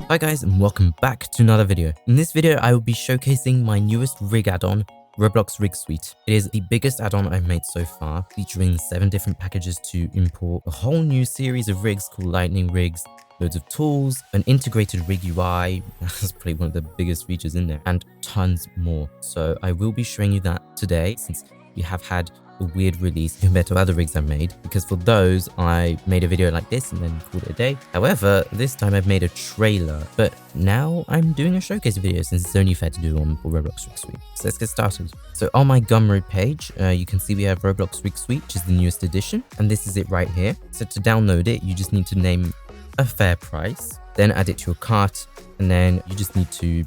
Hi guys, and welcome back to another video. In this video, I will be showcasing my newest rig add-on, Roblox Rigs Suite. It is the biggest add-on I've made so far, featuring 7 different packages to import a whole new series of rigs called Lightning Rigs, loads of tools, an integrated rig UI, that's probably one of the biggest features in there, and tons more. So I will be showing you that today, since we have had a weird release compared to other rigs I've made, because for those I made a video like this and then called it a day. However, this time I've made a trailer, but now I'm doing a showcase video since it's only fair to do on Roblox Rigs Suite. So let's get started. So on my Gumroad page, you can see we have Roblox Rigs Suite, which is the newest edition, and this is it right here. So to download it, you just need to name a fair price, then add it to your cart, and then you just need to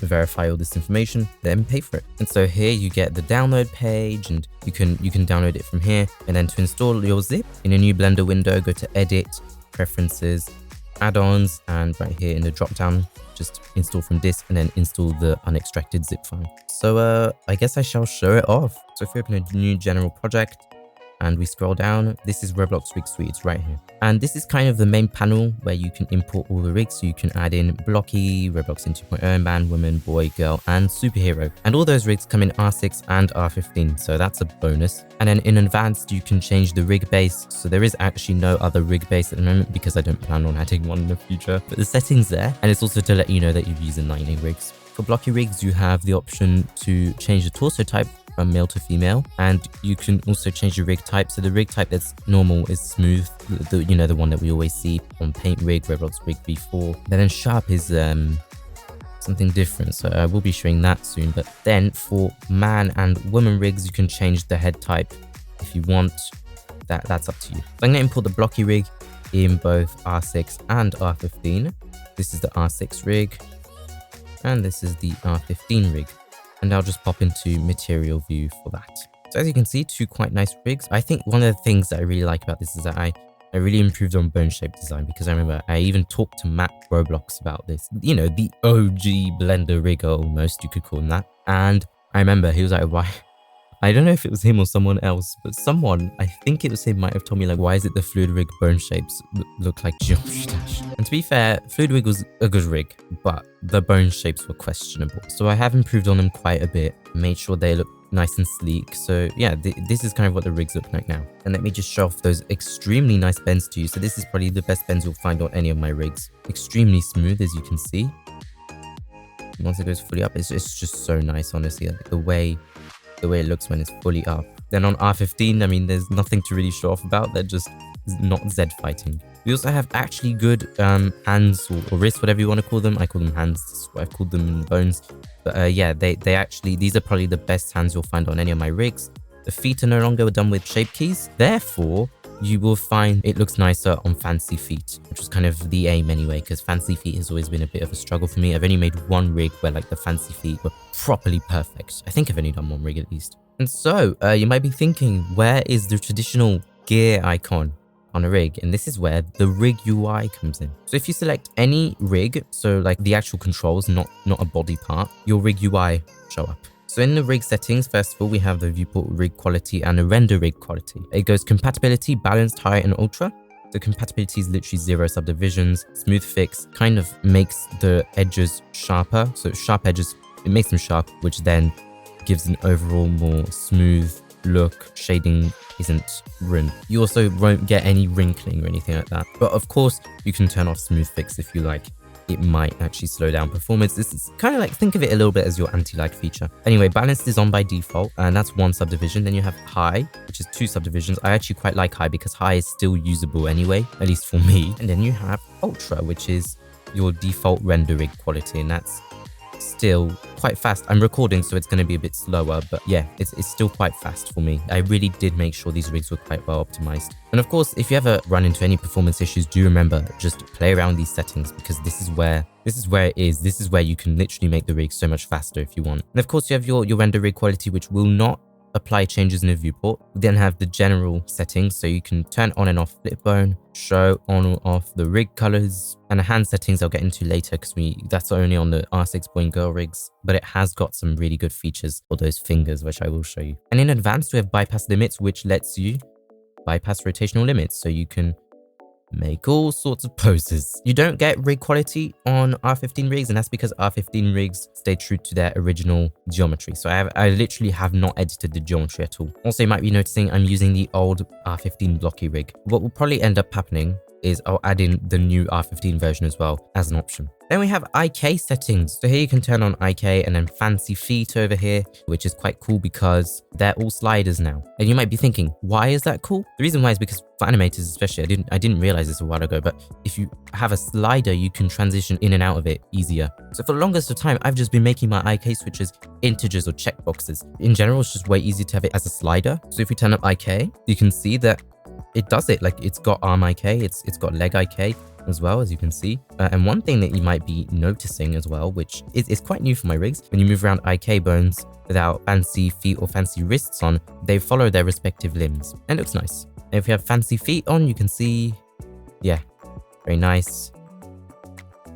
verify all this information, then pay for it. And so here you get the download page, and you can download it from here. And then to install your zip in a new Blender window, go to Edit, Preferences, Add-ons, and right here in the drop down, just install from disk and then install the unextracted zip file. So I guess I shall show it off. So if we open a new general project and we scroll down, this is Roblox Rigs Suite, it's right here. And this is kind of the main panel where you can import all the rigs. So you can add in Blocky, Roblox in 2.0, Man, Woman, Boy, Girl, and Superhero. And all those rigs come in R6 and R15, so that's a bonus. And then in advanced, you can change the rig base. So there is actually no other rig base at the moment because I don't plan on adding one in the future. But the setting's there, and it's also to let you know that you're using Lightning rigs. For Blocky rigs, you have the option to change the torso type from male to female, and you can also change the rig type. So the rig type that's normal is smooth, the one that we always see on Paint Rig, Roblox Rig V4. And then sharp is something different, so I will be showing that soon. But then for man and woman rigs, you can change the head type if you want. That's up to you. So I'm going to import the Blocky rig in both R6 and R15. This is the R6 rig, and this is the R15 rig. And I'll just pop into material view for that. So as you can see, 2 quite nice rigs. I think one of the things that I really like about this is that I really improved on bone shape design, because I remember I even talked to Matt Roblox about this. You know, the OG Blender rigger, almost, you could call him that. And I remember he was like, why? I don't know if it was him or someone else, but someone, I think it was him, might have told me like, why is it the Fluid Rig bone shapes look like Geometry Dash? And to be fair, Fluid Rig was a good rig, but the bone shapes were questionable. So I have improved on them quite a bit, made sure they look nice and sleek. So yeah, this is kind of what the rigs look like now. And let me just show off those extremely nice bends to you. So this is probably the best bends you'll find on any of my rigs. Extremely smooth, as you can see. Once it goes fully up, it's just so nice, honestly. Like the way it looks when it's fully up. Then on R15, I mean, there's nothing to really show off about. They're just not Z fighting. We also have actually good hands or wrists, whatever you want to call them. I call them hands. That's what I've called them in bones. But yeah, they actually, these are probably the best hands you'll find on any of my rigs. The feet are no longer done with shape keys. Therefore, you will find it looks nicer on fancy feet, which was kind of the aim anyway, because fancy feet has always been a bit of a struggle for me. I've only made one rig where like the fancy feet were properly perfect. I think I've only done one rig at least. And so you might be thinking, where is the traditional gear icon on a rig? And this is where the rig UI comes in. So if you select any rig, so like the actual controls, not a body part, your rig UI show up. So in the rig settings, first of all, we have the viewport rig quality and the render rig quality. It goes compatibility, balanced, high, and ultra. So compatibility is literally 0 subdivisions. Smooth fix kind of makes the edges sharper. So sharp edges, it makes them sharp, which then gives an overall more smooth look. Shading isn't ruined. You also won't get any wrinkling or anything like that. But of course, you can turn off smooth fix if you like. It might actually slow down performance. This is kind of like, think of it a little bit as your anti-lag feature. Anyway, balanced is on by default, and that's 1 subdivision. Then you have high, which is 2 subdivisions. I actually quite like high because high is still usable anyway, at least for me. And then you have ultra, which is your default render rig quality, and that's still quite fast. I'm recording, so it's going to be a bit slower, but yeah, it's still quite fast for me. I really did make sure these rigs were quite well optimized. And of course, if you ever run into any performance issues, do remember, just play around these settings, because this is where it is. This is where you can literally make the rig so much faster if you want. And of course, you have your render rig quality, which will not apply changes in the viewport. We then have the general settings, so you can turn on and off flip bone, show on or off the rig colors, and the hand settings I'll get into later, because that's only on the R6 boy and girl rigs, but it has got some really good features for those fingers, which I will show you. And in advanced, we have bypass limits, which lets you bypass rotational limits, so you can make all sorts of poses. You don't get rig quality on R15 rigs, and that's because R15 rigs stay true to their original geometry. So I literally have not edited the geometry at all. Also, you might be noticing I'm using the old R15 blocky rig. What will probably end up happening is I'll add in the new R15 version as well as an option. Then we have IK settings. So here you can turn on IK and then fancy feet over here, which is quite cool because they're all sliders now. And you might be thinking, why is that cool? The reason why is because for animators especially, I didn't realize this a while ago, but if you have a slider, you can transition in and out of it easier. So for the longest of time, I've just been making my IK switches integers or checkboxes. In general, it's just way easier to have it as a slider. So if we turn up IK, you can see that it does it. Like, it's got arm IK, it's got leg IK as well, as you can see. And one thing that you might be noticing as well, which is quite new for my rigs, when you move around IK bones without fancy feet or fancy wrists on, they follow their respective limbs. And it looks nice. And if you have fancy feet on, you can see, yeah, very nice.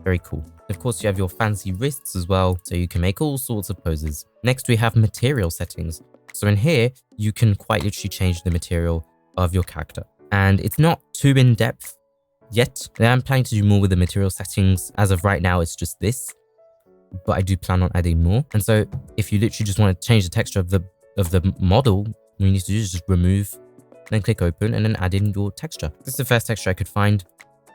Very cool. Of course, you have your fancy wrists as well, so you can make all sorts of poses. Next, we have material settings. So in here, you can quite literally change the material of your character. And it's not too in depth yet. I'm planning to do more with the material settings. As of right now, it's just this, but I do plan on adding more. And so if you literally just want to change the texture of the model, what you need to do is just remove, then click open, and then add in your texture. This is the first texture I could find.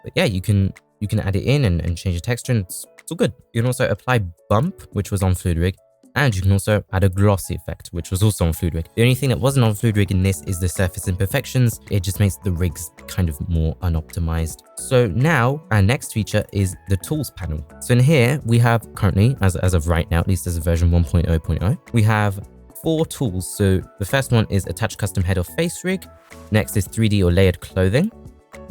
But yeah, you can add it in and change the texture, and it's all good. You can also apply bump, which was on Fluid Rig. And you can also add a glossy effect, which was also on Fluid Rig. The only thing that wasn't on Fluid Rig in this is the surface imperfections. It just makes the rigs kind of more unoptimized. So now our next feature is the tools panel. So in here, we have currently, as of right now, at least as a version 1.0.0, we have 4 tools. So the first one is attach custom head or face rig. Next is 3D or layered clothing.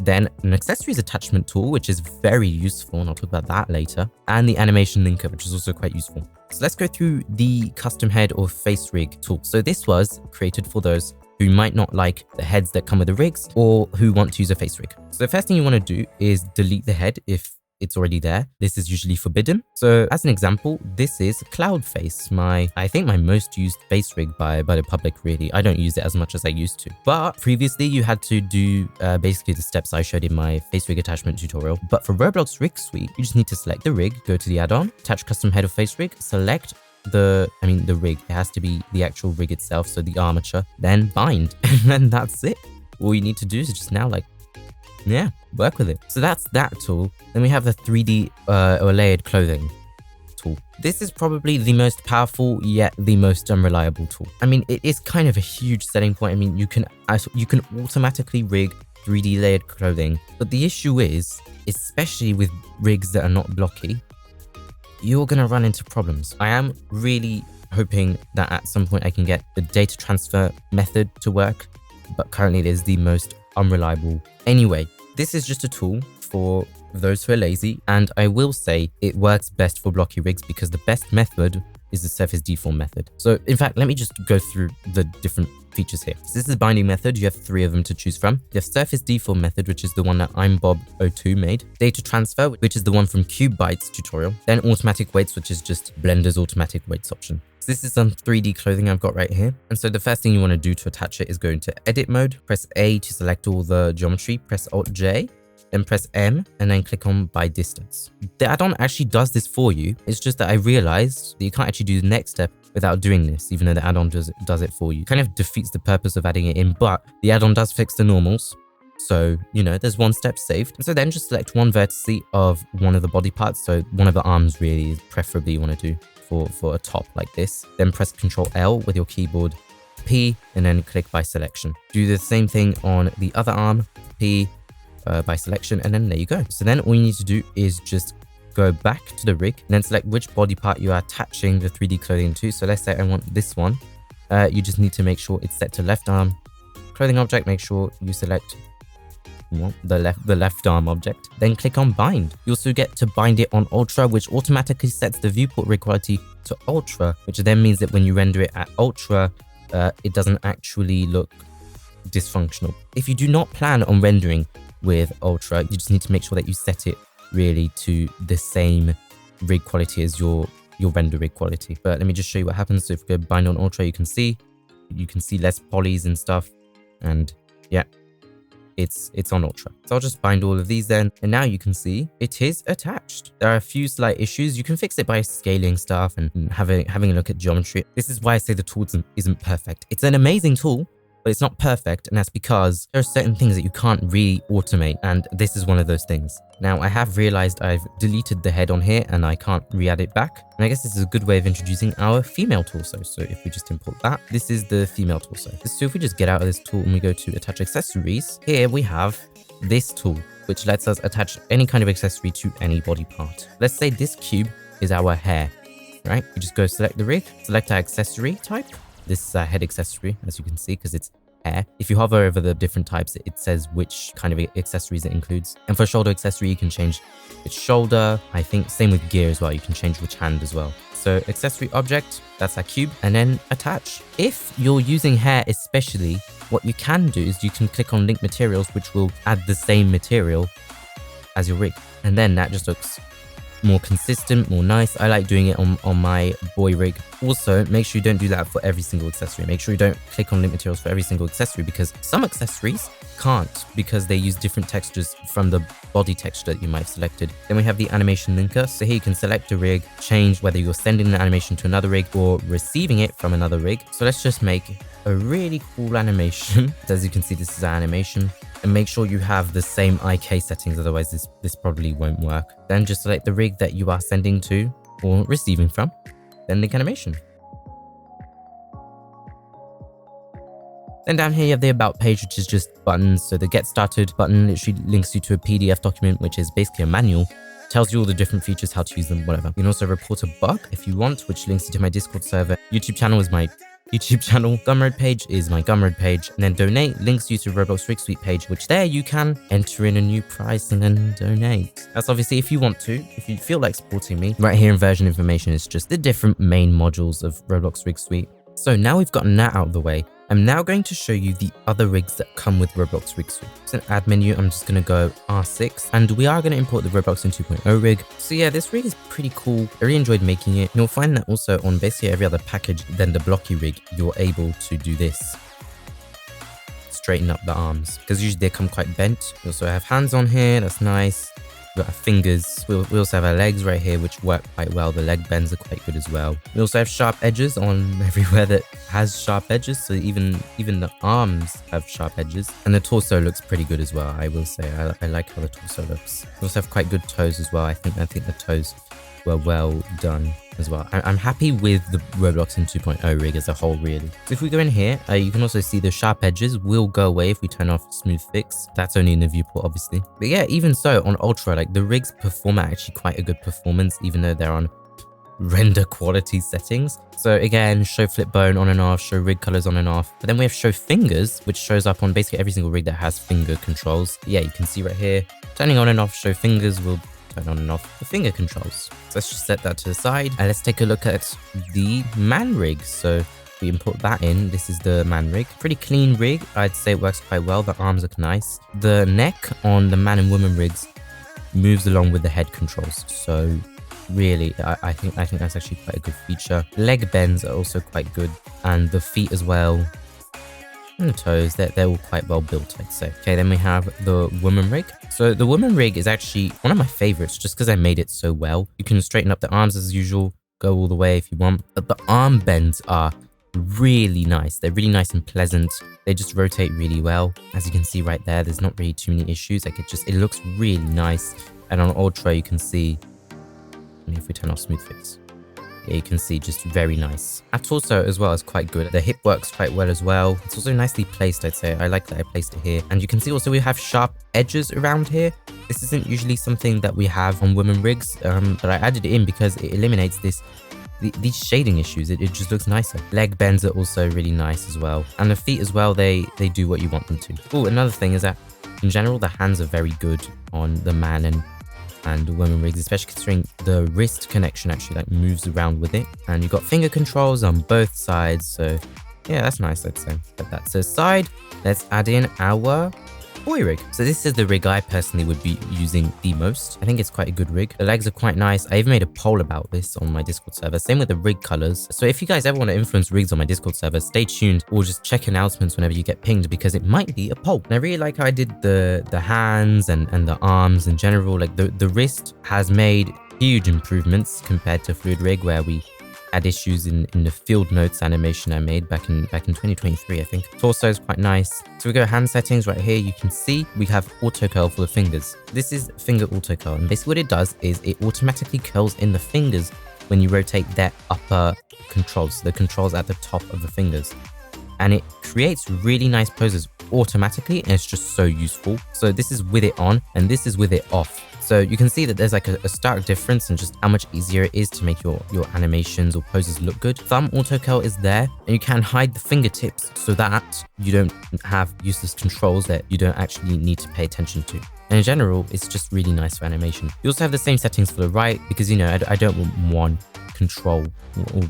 Then an accessories attachment tool, which is very useful, and I'll talk about that later. And the animation linker, which is also quite useful. So let's go through the custom head or face rig tool. So this was created for those who might not like the heads that come with the rigs or who want to use a face rig. So the first thing you want to do is delete the head if it's already there. This is usually forbidden. So as an example, this is Cloud Face, I think my most used face rig by the public, really. I don't use it as much as I used to. But previously you had to do basically the steps I showed in my face rig attachment tutorial. But for Roblox Rigs Suite, you just need to select the rig, go to the add-on, attach custom head or face rig, select the rig. It has to be the actual rig itself, so the armature, then bind. And then that's it. All you need to do is just now work with it. So that's that tool. Then we have the 3D or layered clothing tool. This is probably the most powerful yet the most unreliable tool. I mean, it is kind of a huge selling point. I mean, you can automatically rig 3D layered clothing, but the issue is, especially with rigs that are not blocky, you're gonna run into problems. I am really hoping that at some point I can get the data transfer method to work, but currently it is the most unreliable. Anyway, this is just a tool for those who are lazy, and I will say it works best for blocky rigs because the best method is the surface deform method. So in fact, let me just go through the different features here. So this is the binding method. You have 3 of them to choose from. You have surface deform method, which is the one that I'm Bob02 made. Data transfer, which is the one from CubeBytes tutorial. Then automatic weights, which is just Blender's automatic weights option. So this is some 3D clothing I've got right here. And so the first thing you want to do to attach it is go into edit mode, press A to select all the geometry, press Alt J, then press M, and then click on by distance. The add-on actually does this for you. It's just that I realized that you can't actually do the next step without doing this, even though the add-on does it for you. Kind of defeats the purpose of adding it in, but the add-on does fix the normals. So, you know, there's one step saved. And so then just select one vertex of one of the body parts. So one of the arms really is preferably you want to do for a top like this. Then press Ctrl L with your keyboard, P, and then click by selection. Do the same thing on the other arm, P, by selection, and then there you go. So then all you need to do is just go back to the rig and then select which body part you are attaching the 3D clothing to. So let's say I want this one. You just need to make sure it's set to left arm. Clothing object, make sure you select the left arm object. Then click on bind. You also get to bind it on ultra, which automatically sets the viewport rig quality to ultra, which then means that when you render it at ultra, it doesn't actually look dysfunctional. If you do not plan on rendering with ultra, you just need to make sure that you set it really to the same rig quality as your render rig quality. But let me just show you what happens. So if we go bind on ultra, you can see less polys and stuff, and yeah, it's on Ultra. So I'll just bind all of these then, and now you can see it is attached. There are a few slight issues. You can fix it by scaling stuff and having a look at geometry. This is why I say the tool isn't perfect. It's an amazing tool, but it's not perfect, and that's because there are certain things that you can't really automate, and this is one of those things. Now, I have realized I've deleted the head on here, and I can't re-add it back, and I guess this is a good way of introducing our female torso. So if we just import that, this is the female torso. So if we just get out of this tool and we go to attach accessories, here we have this tool, which lets us attach any kind of accessory to any body part. Let's say this cube is our hair, right? We just go select the rig, select our accessory type. This is our head accessory, as you can see, because it's hair. If you hover over the different types, it says which kind of accessories it includes. And for shoulder accessory, you can change which shoulder. I think same with gear as well. You can change which hand as well. So accessory object, that's our cube, and then attach. If you're using hair especially, what you can do is you can click on link materials, which will add the same material as your rig. And then that just looks more consistent, more nice. I like doing it on my boy rig. Also, make sure you don't do that for every single accessory. Make sure you don't click on link materials for every single accessory, because some accessories can't, because they use different textures from the body texture that you might have selected. Then we have the animation linker. So here you can select a rig, change whether you're sending an animation to another rig or receiving it from another rig. So let's just make a really cool animation. As you can see, this is our animation. And make sure you have the same IK settings, otherwise this probably won't work. Then just select the rig that you are sending to or receiving from, then link animation. Then down here you have the about page, which is just buttons. So the get started button literally links you to a PDF document, which is basically a manual. Tells you all the different features, how to use them, whatever. You can also report a bug if you want, which links you to my Discord server. YouTube channel is my YouTube channel. Gumroad page is my Gumroad page. And then donate links you to Roblox Rigs Suite page, which there you can enter in a new price and then donate. That's obviously if you want to, if you feel like supporting me. Right here in version information is just the different main modules of Roblox Rigs Suite. So now we've gotten that out of the way, I'm now going to show you the other rigs that come with Roblox Rigs Suite. It's an add menu. I'm just going to go R6, and we are going to import the Roblox in 2.0 rig. So yeah, this rig is pretty cool. I really enjoyed making it. You'll find that also on basically every other package than the blocky rig, you're able to do this. Straighten up the arms, because usually they come quite bent. We also have hands on here. That's nice. We've got our fingers. We also have our legs right here, which work quite well. The leg bends are quite good as well. We also have sharp edges on everywhere that has sharp edges. So even the arms have sharp edges. And the torso looks pretty good as well, I will say. I like how the torso looks. We also have quite good toes as well. I think the toes were well done as well. I'm happy with the Roblox in 2.0 rig as a whole, really. So if we go in here, you can also see the sharp edges will go away if we turn off smooth fix. That's only in the viewport, obviously. But yeah, even so, on Ultra, like the rigs perform at actually quite a good performance, even though they're on render quality settings. So again, show flip bone on and off, show rig colors on and off. But then we have show fingers, which shows up on basically every single rig that has finger controls. Yeah, you can see right here, turning on and off show fingers will turn on and off the finger controls. So let's just set that to the side, and let's take a look at the man rig. So we import that in. This is the man rig. Pretty clean rig. I'd say it works quite well. The arms look nice. The neck on the man and woman rigs moves along with the head controls. So really, I think that's actually quite a good feature. Leg bends are also quite good, and the feet as well. And the toes, they're all quite well built, I'd say. Okay, then we have the woman rig. So the woman rig is actually one of my favorites just because I made it so well. You can straighten up the arms as usual, go all the way if you want. But the arm bends are really nice. They're really nice and pleasant. They just rotate really well. As you can see right there, there's not really too many issues. Like it looks really nice. And on Ultra, you can see, if we turn off smooth fix, you can see just very nice. Our torso as well is quite good. The hip works quite well as well. It's also nicely placed, I'd say. I like that I placed it here. And you can see also we have sharp edges around here. This isn't usually something that we have on women rigs, but I added it in because it eliminates these shading issues. It just looks nicer. Leg bends are also really nice as well. And the feet as well, they do what you want them to. Oh, another thing is that in general, the hands are very good on the man and women rigs, especially considering the wrist connection actually like moves around with it. And you've got finger controls on both sides. So yeah, that's nice, I'd say. Put that to the side. Let's add in our boy rig. So this is the rig I personally would be using the most. I think it's quite a good rig. The legs are quite nice. I even made a poll about this on my Discord server. Same with the rig colors. So if you guys ever want to influence rigs on my Discord server, stay tuned or just check announcements whenever you get pinged because it might be a poll. And I really like how I did the hands and the arms in general. Like the wrist has made huge improvements compared to Fluid Rig, where we had issues in the field notes animation I made back in 2023, I think. Torso is quite nice. So we go hand settings right here. You can see we have auto curl for the fingers. This is finger auto curl, and basically what it does is it automatically curls in the fingers when you rotate their upper controls, the controls at the top of the fingers, and it creates really nice poses automatically, and it's just so useful. So this is with it on, and this is with it off. So you can see that there's like a stark difference in just how much easier it is to make your animations or poses look good. Thumb auto curl is there, and you can hide the fingertips so that you don't have useless controls that you don't actually need to pay attention to. And in general, it's just really nice for animation. You also have the same settings for the right because, you know, I don't want one control or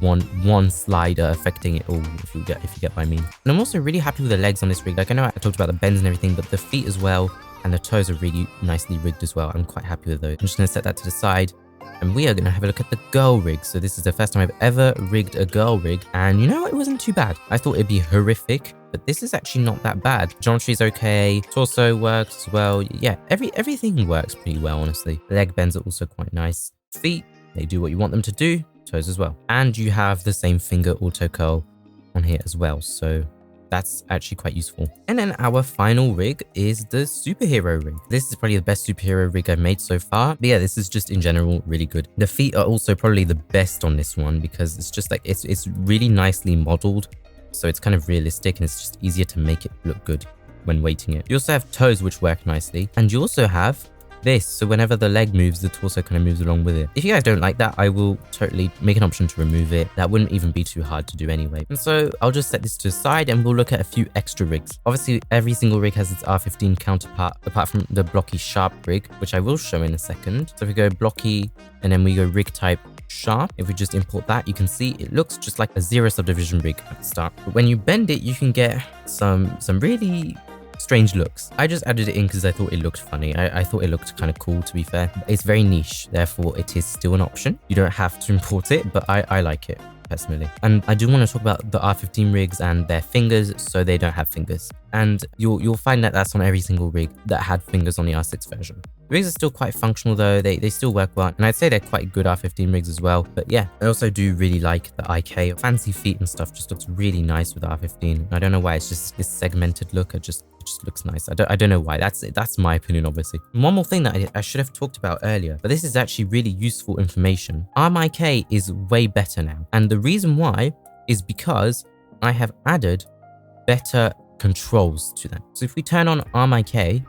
one slider affecting it all, if you get what I mean. And I'm also really happy with the legs on this rig. Like, I know I talked about the bends and everything, but the feet as well and the toes are really nicely rigged as well. I'm quite happy with those. I'm just going to set that to the side, and we are going to have a look at the girl rig. So this is the first time I've ever rigged a girl rig, and you know, it wasn't too bad. I thought it'd be horrific, but this is actually not that bad. Geometry is okay. Torso works as well. Yeah, everything works pretty well, honestly. Leg bends are also quite nice. Feet, they do what you want them to do. Toes as well. And you have the same finger auto curl on here as well. So that's actually quite useful. And then our final rig is the superhero rig. This is probably the best superhero rig I've made so far. But yeah, this is just in general really good. The feet are also probably the best on this one because it's just like, it's really nicely modeled. So it's kind of realistic, and it's just easier to make it look good when weighting it. You also have toes, which work nicely. And you also have this, so whenever the leg moves, the torso kind of moves along with it. If you guys don't like that, I will totally make an option to remove it. That wouldn't even be too hard to do anyway. And so I'll just set this to the side, and we'll look at a few extra rigs. Obviously, every single rig has its R15 counterpart, apart from the blocky sharp rig, which I will show in a second. So if we go blocky, and then we go rig type sharp, if we just import that, you can see it looks just like a zero subdivision rig at the start. But when you bend it, you can get some really strange looks. I just added it in because I thought it looked funny. I thought it looked kind of cool, to be fair. It's very niche, therefore it is still an option. You don't have to import it, but I like it personally. And I do want to talk about the R15 rigs and their fingers, so they don't have fingers. And you'll find that that's on every single rig that had fingers on the R6 version. The rigs are still quite functional though, they still work well, and I'd say they're quite good R15 rigs as well. But yeah, I also do really like the IK. Fancy feet and stuff just looks really nice with R15. I don't know why, it's just this segmented look. It just looks nice. I don't know why. That's my opinion, obviously. One more thing that I should have talked about earlier, but this is actually really useful information. ARM-IK is way better now, and the reason why is because I have added better controls to them. So if we turn on ARM-IK,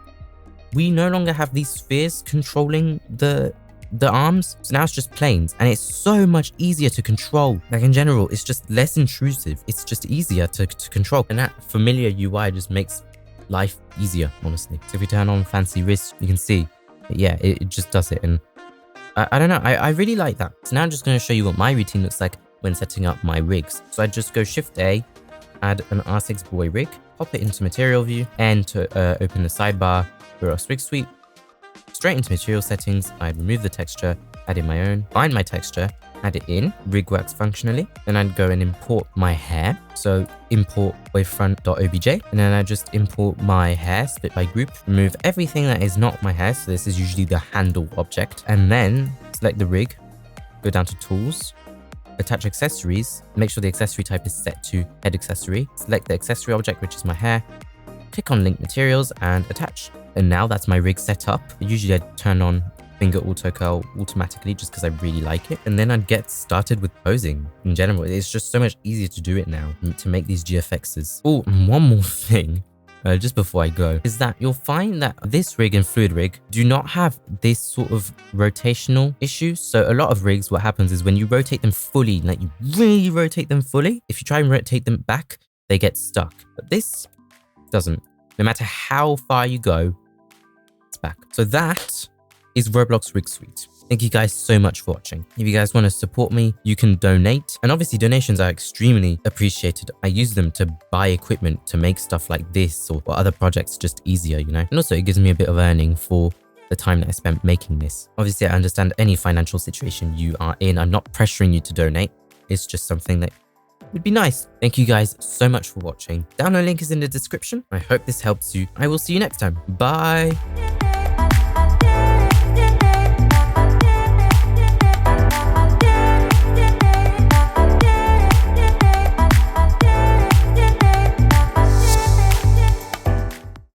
we no longer have these spheres controlling the arms. So now it's just planes, and it's so much easier to control. Like, in general, it's just less intrusive. It's just easier to control, and that familiar UI just makes life easier, honestly. So if we turn on fancy wrist, you can see, yeah, it just does it. And I don't know, I really like that. So now I'm just going to show you what my routine looks like when setting up my rigs. So I just go Shift A, add an R6 boy rig, pop it into material view, and to open the sidebar, Roblox Rigs Suite, straight into material settings. I remove the texture, add in my own, find my texture, add it in, rig works functionally. Then I'd go and import my hair. So import wavefront.obj, and then I just import my hair, split by group, remove everything that is not my hair. So this is usually the handle object, and then select the rig, go down to tools, attach accessories, make sure the accessory type is set to head accessory, select the accessory object, which is my hair, click on link materials and attach. And now that's my rig set up. Usually I turn on finger auto curl automatically just because I really like it, and then I'd get started with posing. In general, it's just so much easier to do it now, to make these GFXs. Oh, and one more thing just before I go, is that you'll find that this rig and Fluid Rig do not have this sort of rotational issue. So a lot of rigs, what happens is when you rotate them fully, like you really rotate them fully, if you try and rotate them back, they get stuck. But this doesn't. No matter how far you go, it's back. So that is Roblox Rigs Suite. Thank you guys so much for watching. If you guys want to support me, you can donate. And obviously donations are extremely appreciated. I use them to buy equipment to make stuff like this or other projects just easier, you know? And also it gives me a bit of earning for the time that I spent making this. Obviously, I understand any financial situation you are in. I'm not pressuring you to donate. It's just something that would be nice. Thank you guys so much for watching. Download link is in the description. I hope this helps you. I will see you next time. Bye.